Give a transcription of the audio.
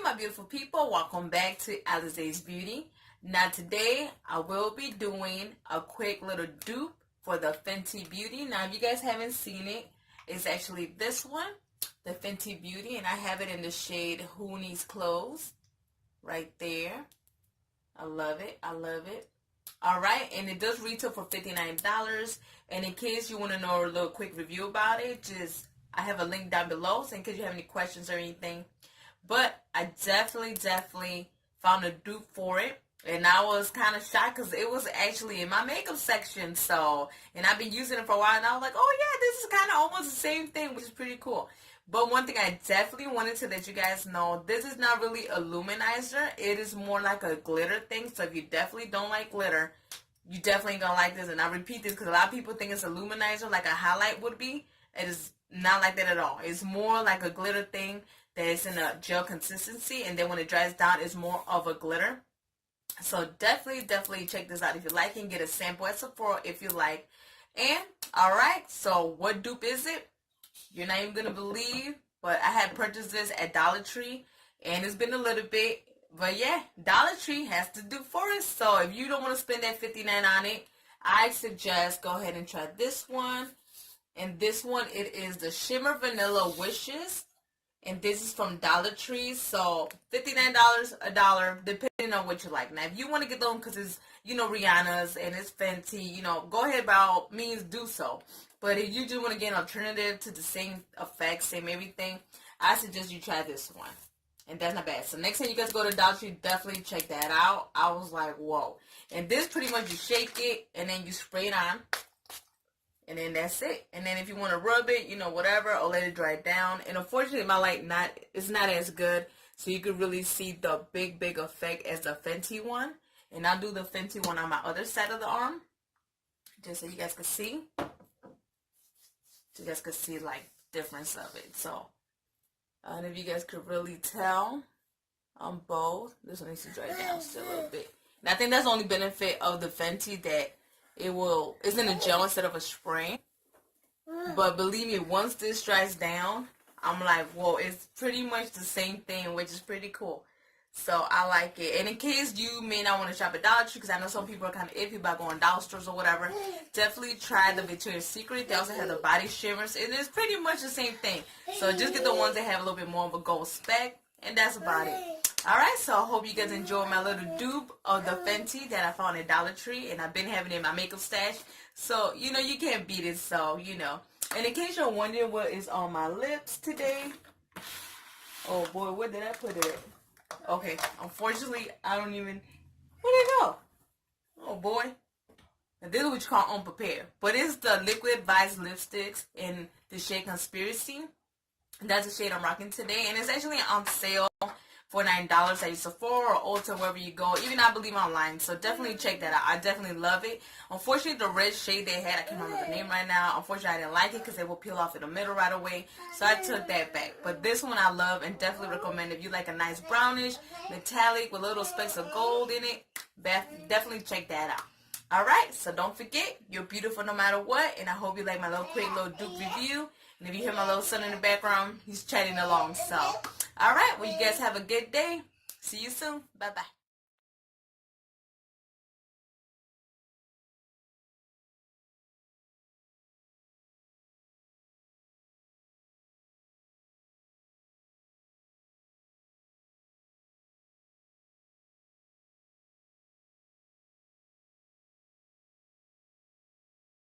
my beautiful people, welcome back to Alazaes Beauty. Now today I will be doing a quick little dupe for the Fenty Beauty. Now if you guys haven't seen it, it's actually this one, the Fenty Beauty, and I have it in the shade Who Needs Clothes right there. I love it. I love it. Alright, and it does retail for $59. And in case you want to know a little quick review about it, I have a link down below, so in case you have any questions or anything. But I definitely found a dupe for it. And I was kind of shocked because it was actually in my makeup section. And I've been using it for a while, and I was like, oh yeah, this is kind of almost the same thing, which is pretty cool. But one thing I definitely wanted to let you guys know, this is not really a luminizer. It is more like a glitter thing. So if you definitely don't like glitter, you definitely gonna like this. And I repeat this because a lot of people think it's a luminizer like a highlight would be. It is not like that at all. It's more like a glitter thing that is in a gel consistency. And then when it dries down, it's more of a glitter. So definitely check this out if you like, and get a sample at Sephora if you like. And alright, so what dupe is it? You're not even gonna believe, but I had purchased this at Dollar Tree, and it's been a little bit, but yeah, Dollar Tree has to do for us. So if you don't want to spend that $59 on it, I suggest go ahead and try this one. And this one, it is the Shimmer Vanilla Wishes, and this is from Dollar Tree. So $59, $1, depending on what you like. Now, if you want to get them because it's, Rihanna's and it's Fenty, go ahead, by all means, do so. But if you just want to get an alternative to the same effect, same everything, I suggest you try this one. And that's not bad. So next time you guys go to Dollar Tree, definitely check that out. I was like, whoa. And this pretty much, you shake it and then you spray it on. And then that's it. And then if you want to rub it, whatever, or let it dry down. And unfortunately, my light it's not as good. So you can really see the big effect as the Fenty one. And I'll do the Fenty one on my other side of the arm, just so you guys can see. So you guys could see like difference of it. So and if you guys could really tell on both, this one needs to dry down still a little bit. And I think that's the only benefit of the Fenty, that it's in a gel instead of a spray. But believe me, once this dries down, I'm like, whoa, it's pretty much the same thing, which is pretty cool. So I like it. And in case you may not want to shop at Dollar Tree, because I know some people are kind of iffy about going dollar stores or whatever, definitely try the Victoria's Secret. They also have the body shimmers. It is pretty much the same thing. So just get the ones that have a little bit more of a gold speck, and that's about it. Alright, so I hope you guys enjoy my little dupe of the Fenty that I found at Dollar Tree, and I've been having it in my makeup stash. So, you can't beat it, so, And in case you're wondering what is on my lips today, oh boy, where did I put it? Okay, unfortunately, I don't even, where'd it go? Oh boy. Now, this is what you call unprepared. But it's the Liquid Vice lipsticks in the shade Conspiracy. That's the shade I'm rocking today. And it's actually on sale for $9 at Sephora or Ulta, wherever you go. Even, I believe, online. So definitely check that out. I definitely love it. Unfortunately, the red shade they had, I can't remember the name right now. Unfortunately, I didn't like it because it will peel off in the middle right away. So I took that back. But this one I love, and definitely recommend if you like a nice brownish, metallic with little specks of gold in it. Definitely check that out. Alright, so don't forget, you're beautiful no matter what. And I hope you like my quick little dupe review. And if you hear my little son in the background, he's chatting along. So, alright, well, you guys have a good day. See you soon. Bye-bye.